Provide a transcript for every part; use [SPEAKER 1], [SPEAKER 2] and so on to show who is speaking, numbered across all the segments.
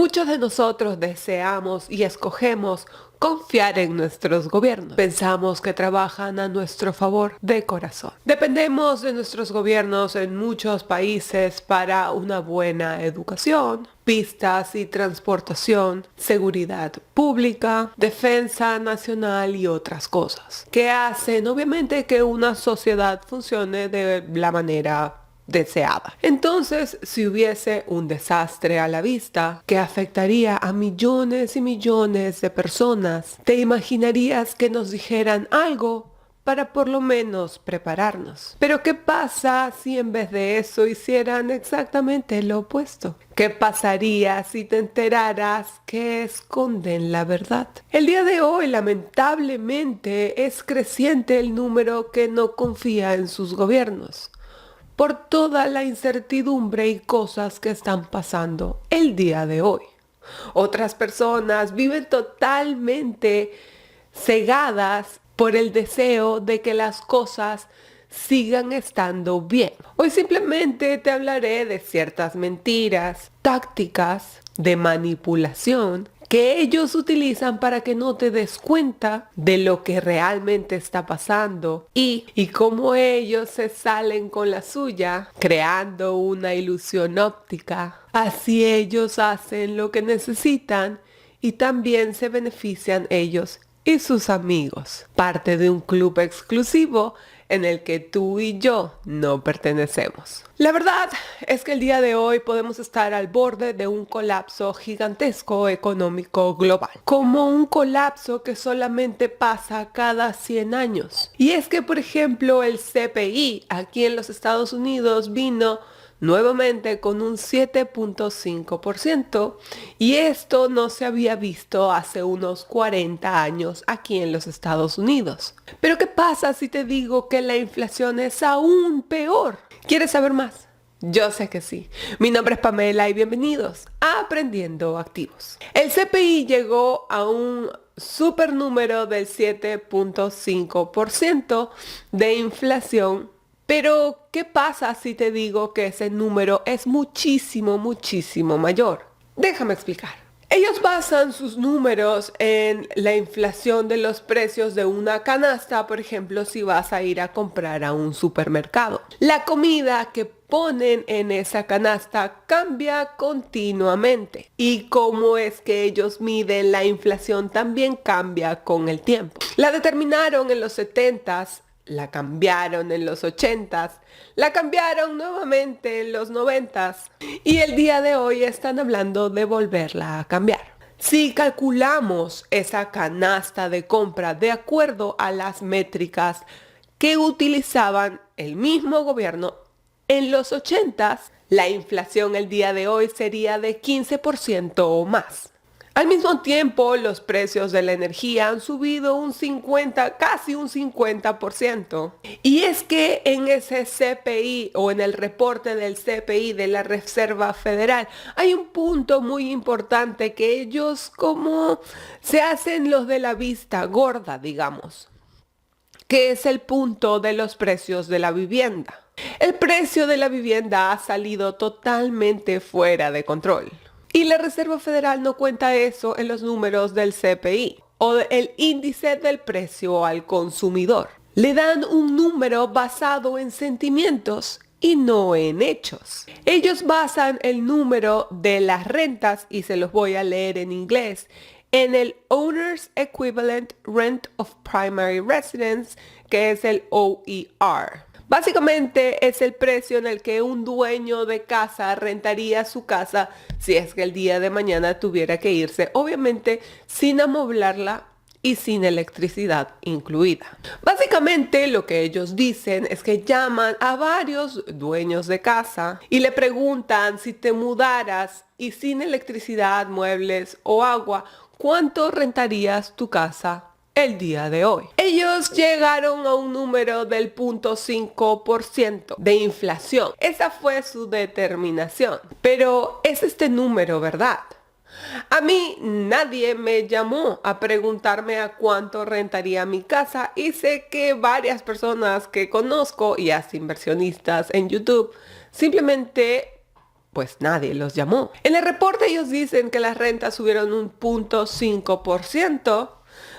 [SPEAKER 1] Muchos de nosotros deseamos y escogemos confiar en nuestros gobiernos. Pensamos que trabajan a nuestro favor de corazón. Dependemos de nuestros gobiernos en muchos países para una buena educación, pistas y transportación, seguridad pública, defensa nacional y otras cosas, que hacen obviamente que una sociedad funcione de la manera deseada. Entonces, si hubiese un desastre a la vista que afectaría a millones y millones de personas, ¿te imaginarías que nos dijeran algo para por lo menos prepararnos? Pero ¿qué pasa si en vez de eso hicieran exactamente lo opuesto? ¿Qué pasaría si te enteraras que esconden la verdad? El día de hoy, lamentablemente, es creciente el número que no confía en sus gobiernos, por toda la incertidumbre y cosas que están pasando el día de hoy. Otras personas viven totalmente cegadas por el deseo de que las cosas sigan estando bien. Hoy simplemente te hablaré de ciertas mentiras, tácticas de manipulación que ellos utilizan para que no te des cuenta de lo que realmente está pasando y cómo ellos se salen con la suya, creando una ilusión óptica. Así ellos hacen lo que necesitan y también se benefician ellos y sus amigos, parte de un club exclusivo en el que tú y yo no pertenecemos. La verdad es que el día de hoy podemos estar al borde de un colapso gigantesco económico global, como un colapso que solamente pasa cada 100 años. Y es que, por ejemplo, el CPI aquí en los Estados Unidos vino nuevamente con un 7.5%, y esto no se había visto hace unos 40 años aquí en los Estados Unidos. Pero ¿qué pasa si te digo que la inflación es aún peor? ¿Quieres saber más? Yo sé que sí. Mi nombre es Pamela y bienvenidos a Aprendiendo Activos. El CPI llegó a un super número del 7.5% de inflación. Pero, ¿qué pasa si te digo que ese número es muchísimo, muchísimo mayor? Déjame explicar. Ellos basan sus números en la inflación de los precios de una canasta, por ejemplo, si vas a ir a comprar a un supermercado. La comida que ponen en esa canasta cambia continuamente. Y cómo es que ellos miden la inflación también cambia con el tiempo. La determinaron en los 70s. La cambiaron en los 80s, la cambiaron nuevamente en los 90s y el día de hoy están hablando de volverla a cambiar. Si calculamos esa canasta de compra de acuerdo a las métricas que utilizaban el mismo gobierno en los 80s, la inflación el día de hoy sería de 15% o más. Al mismo tiempo, los precios de la energía han subido un 50, casi un 50%. Y es que en ese CPI o en el reporte del CPI de la Reserva Federal hay un punto muy importante que ellos como se hacen los de la vista gorda, digamos, que es el punto de los precios de la vivienda. El precio de la vivienda ha salido totalmente fuera de control. Y la Reserva Federal no cuenta eso en los números del CPI o el índice del precio al consumidor. Le dan un número basado en sentimientos y no en hechos. Ellos basan el número de las rentas, y se los voy a leer en inglés, en el Owner's Equivalent Rent of Primary Residence, que es el OER. Básicamente es el precio en el que un dueño de casa rentaría su casa si es que el día de mañana tuviera que irse, obviamente sin amoblarla y sin electricidad incluida. Básicamente lo que ellos dicen es que llaman a varios dueños de casa y le preguntan si te mudaras y sin electricidad, muebles o agua, ¿cuánto rentarías tu casa el día de hoy? Ellos llegaron a un número del 0.5% de inflación. Esa fue su determinación. Pero es este número, ¿verdad? A mí nadie me llamó a preguntarme a cuánto rentaría mi casa, y sé que varias personas que conozco y hasta inversionistas en YouTube simplemente pues nadie los llamó. En el reporte ellos dicen que las rentas subieron un 0.5%,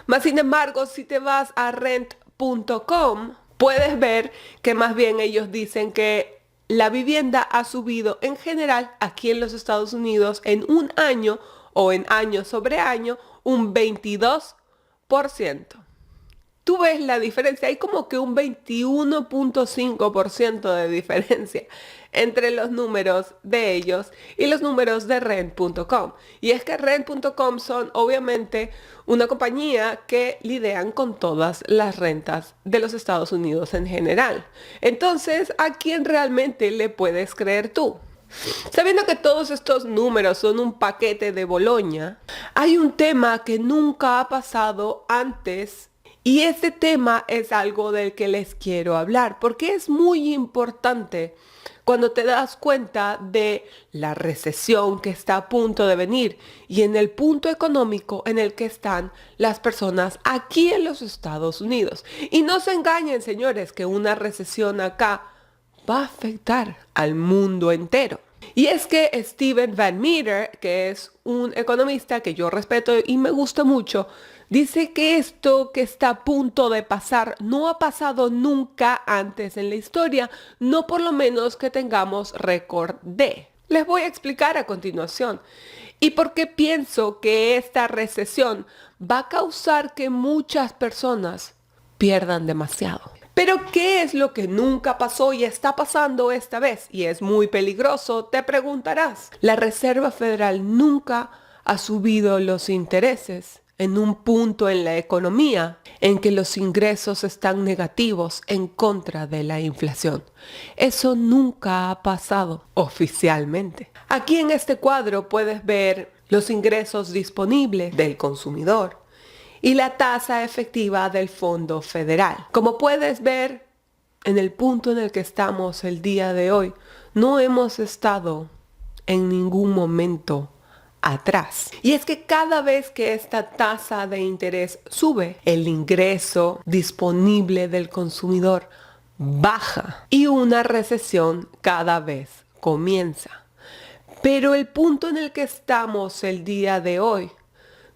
[SPEAKER 1] mas sin embargo, si te vas a rent.com, puedes ver que más bien ellos dicen que la vivienda ha subido en general aquí en los Estados Unidos en un año o en año sobre año un 22%. Tú ves la diferencia, hay como que un 21.5% de diferencia entre los números de ellos y los números de rent.com. Y es que rent.com son obviamente una compañía que lidian con todas las rentas de los Estados Unidos en general. Entonces, ¿a quién realmente le puedes creer tú? Sabiendo que todos estos números son un paquete de Boloña, hay un tema que nunca ha pasado antes. Y este tema es algo del que les quiero hablar, porque es muy importante cuando te das cuenta de la recesión que está a punto de venir y en el punto económico en el que están las personas aquí en los Estados Unidos. Y no se engañen, señores, que una recesión acá va a afectar al mundo entero. Y es que Steven Van Meter, que es un economista que yo respeto y me gusta mucho, dice que esto que está a punto de pasar no ha pasado nunca antes en la historia, no por lo menos que tengamos récord de. Les voy a explicar a continuación. Y por qué pienso que esta recesión va a causar que muchas personas pierdan demasiado. Pero ¿qué es lo que nunca pasó y está pasando esta vez? Y es muy peligroso, te preguntarás. La Reserva Federal nunca ha subido los intereses en un punto en la economía en que los ingresos están negativos en contra de la inflación. Eso nunca ha pasado oficialmente. Aquí en este cuadro puedes ver los ingresos disponibles del consumidor y la tasa efectiva del Fondo Federal. Como puedes ver, en el punto en el que estamos el día de hoy, no hemos estado en ningún momento atrás. Y es que cada vez que esta tasa de interés sube, el ingreso disponible del consumidor baja y una recesión cada vez comienza. Pero el punto en el que estamos el día de hoy,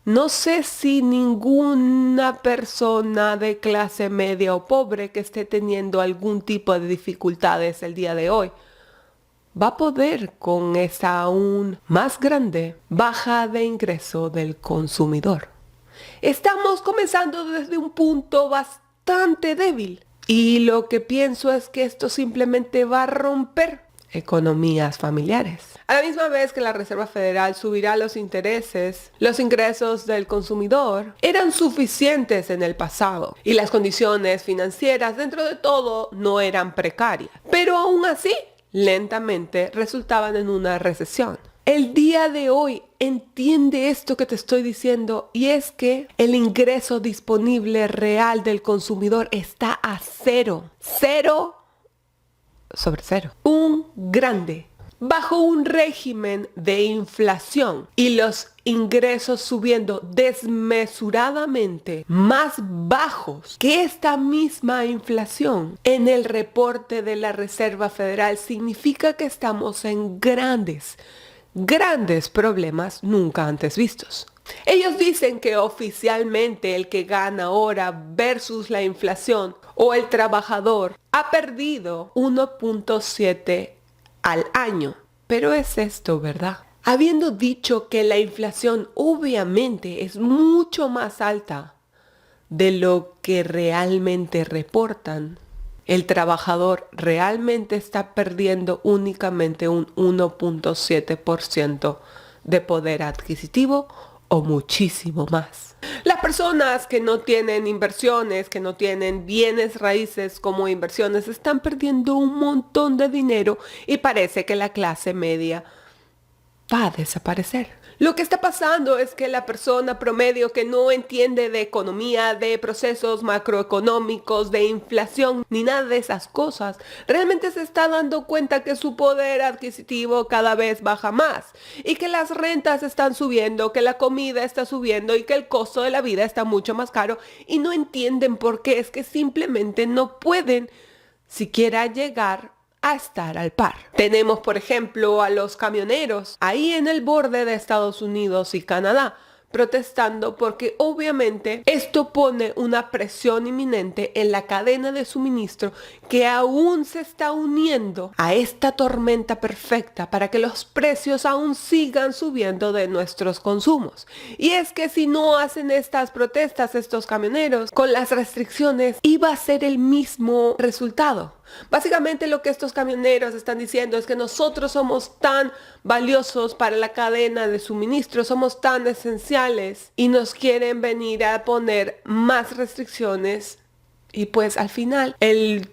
[SPEAKER 1] no sé si ninguna persona de clase media o pobre que esté teniendo algún tipo de dificultades el día de hoy va a poder con esa aún más grande baja de ingreso del consumidor. Estamos comenzando desde un punto bastante débil y lo que pienso es que esto simplemente va a romper economías familiares. A la misma vez que la Reserva Federal subirá los intereses, los ingresos del consumidor eran suficientes en el pasado y las condiciones financieras dentro de todo no eran precarias. Pero aún así, lentamente resultaban en una recesión. El día de hoy entiende esto que te estoy diciendo y es que el ingreso disponible real del consumidor está a cero. Cero sobre cero. Un grande. Bajo un régimen de inflación y los ingresos subiendo desmesuradamente más bajos que esta misma inflación en el reporte de la Reserva Federal significa que estamos en grandes problemas nunca antes vistos. Ellos dicen que oficialmente el que gana ahora versus la inflación o el trabajador ha perdido 1.7 al año. Pero es esto, ¿verdad? Habiendo dicho que la inflación obviamente es mucho más alta de lo que realmente reportan, el trabajador realmente está perdiendo únicamente un 1.7% de poder adquisitivo o muchísimo más. Las personas que no tienen inversiones, que no tienen bienes raíces como inversiones, están perdiendo un montón de dinero y parece que la clase media va a desaparecer. Lo que está pasando es que la persona promedio que no entiende de economía, de procesos macroeconómicos, de inflación, ni nada de esas cosas, realmente se está dando cuenta que su poder adquisitivo cada vez baja más y que las rentas están subiendo, que la comida está subiendo y que el costo de la vida está mucho más caro y no entienden por qué. Es que simplemente no pueden siquiera llegar a estar al par. Tenemos, por ejemplo, a los camioneros ahí en el borde de Estados Unidos y Canadá, protestando porque obviamente esto pone una presión inminente en la cadena de suministro que aún se está uniendo a esta tormenta perfecta para que los precios aún sigan subiendo de nuestros consumos. Y es que si no hacen estas protestas estos camioneros con las restricciones, iba a ser el mismo resultado. Básicamente lo que estos camioneros están diciendo es que nosotros somos tan valiosos para la cadena de suministro, somos tan esenciales y nos quieren venir a poner más restricciones y pues al final el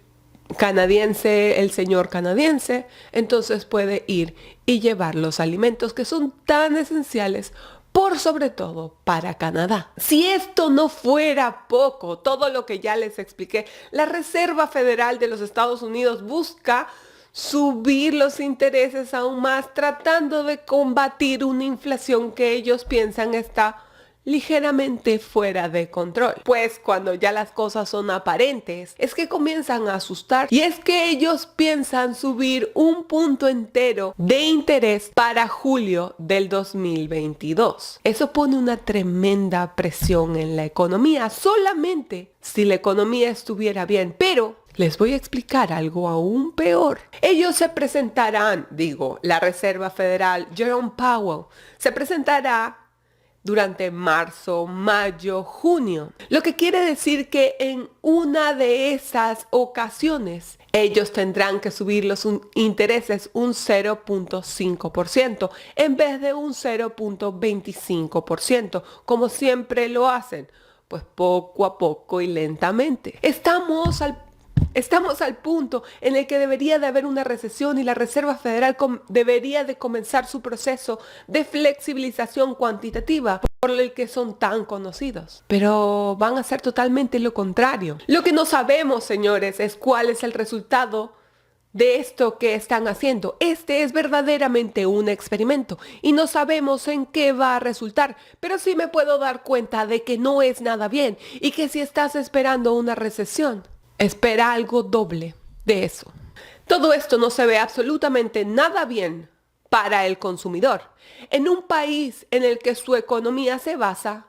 [SPEAKER 1] señor canadiense, entonces puede ir y llevar los alimentos que son tan esenciales por sobre todo para Canadá. Si esto no fuera poco, todo lo que ya les expliqué, la Reserva Federal de los Estados Unidos busca subir los intereses aún más, tratando de combatir una inflación que ellos piensan está ligeramente fuera de control. Pues cuando ya las cosas son aparentes, es que comienzan a asustar y es que ellos piensan subir un punto entero de interés para julio del 2022. Eso pone una tremenda presión en la economía, solamente si la economía estuviera bien, pero les voy a explicar algo aún peor. Ellos se presentarán, la Reserva Federal, Jerome Powell, se presentará durante marzo, mayo, junio. Lo que quiere decir que en una de esas ocasiones ellos tendrán que subir los intereses un 0.5% en vez de un 0.25%, como siempre lo hacen, pues poco a poco y lentamente. Estamos al punto en el que debería de haber una recesión y la Reserva Federal debería de comenzar su proceso de flexibilización cuantitativa por el que son tan conocidos. Pero van a hacer totalmente lo contrario. Lo que no sabemos, señores, es cuál es el resultado de esto que están haciendo. Este es verdaderamente un experimento y no sabemos en qué va a resultar, pero sí me puedo dar cuenta de que no es nada bien y que si estás esperando una recesión, espera algo doble de eso. Todo esto no se ve absolutamente nada bien para el consumidor, en un país en el que su economía se basa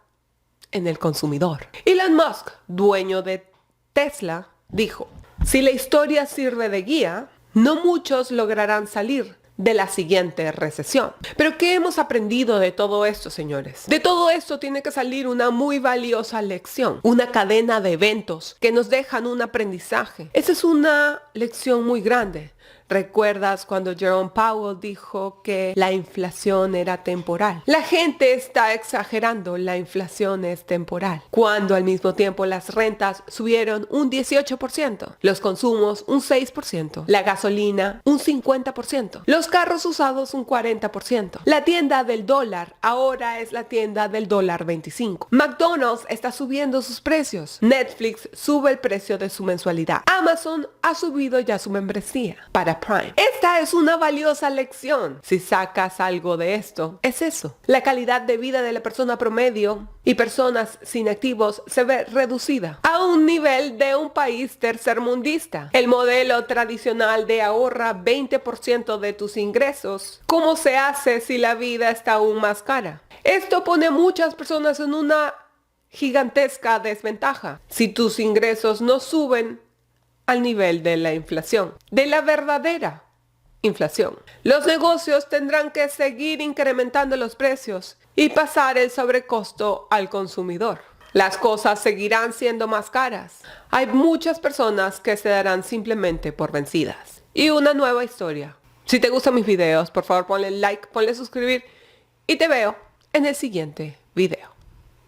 [SPEAKER 1] en el consumidor. Elon Musk, dueño de Tesla, dijo: si la historia sirve de guía, no muchos lograrán salir de la siguiente recesión. Pero ¿qué hemos aprendido de todo esto, señores? De todo esto tiene que salir una muy valiosa lección, una cadena de eventos que nos dejan un aprendizaje. Esa es una lección muy grande. ¿Recuerdas cuando Jerome Powell dijo que la inflación era temporal? La gente está exagerando, la inflación es temporal, cuando al mismo tiempo las rentas subieron un 18%, los consumos un 6%, la gasolina un 50%, los carros usados un 40%. La tienda del dólar ahora es la tienda del $1.25. McDonald's está subiendo sus precios. Netflix sube el precio de su mensualidad. Amazon ha subido ya su membresía para Prime. Esta es una valiosa lección. Si sacas algo de esto, es eso. La calidad de vida de la persona promedio y personas sin activos se ve reducida a un nivel de un país tercermundista. El modelo tradicional de ahorra 20% de tus ingresos. ¿Cómo se hace si la vida está aún más cara? Esto pone a muchas personas en una gigantesca desventaja. Si tus ingresos no suben al nivel de la inflación, de la verdadera inflación, los negocios tendrán que seguir incrementando los precios y pasar el sobrecosto al consumidor. Las cosas seguirán siendo más caras. Hay muchas personas que se darán simplemente por vencidas. Y una nueva historia. Si te gustan mis videos, por favor ponle like, ponle suscribir y te veo en el siguiente video.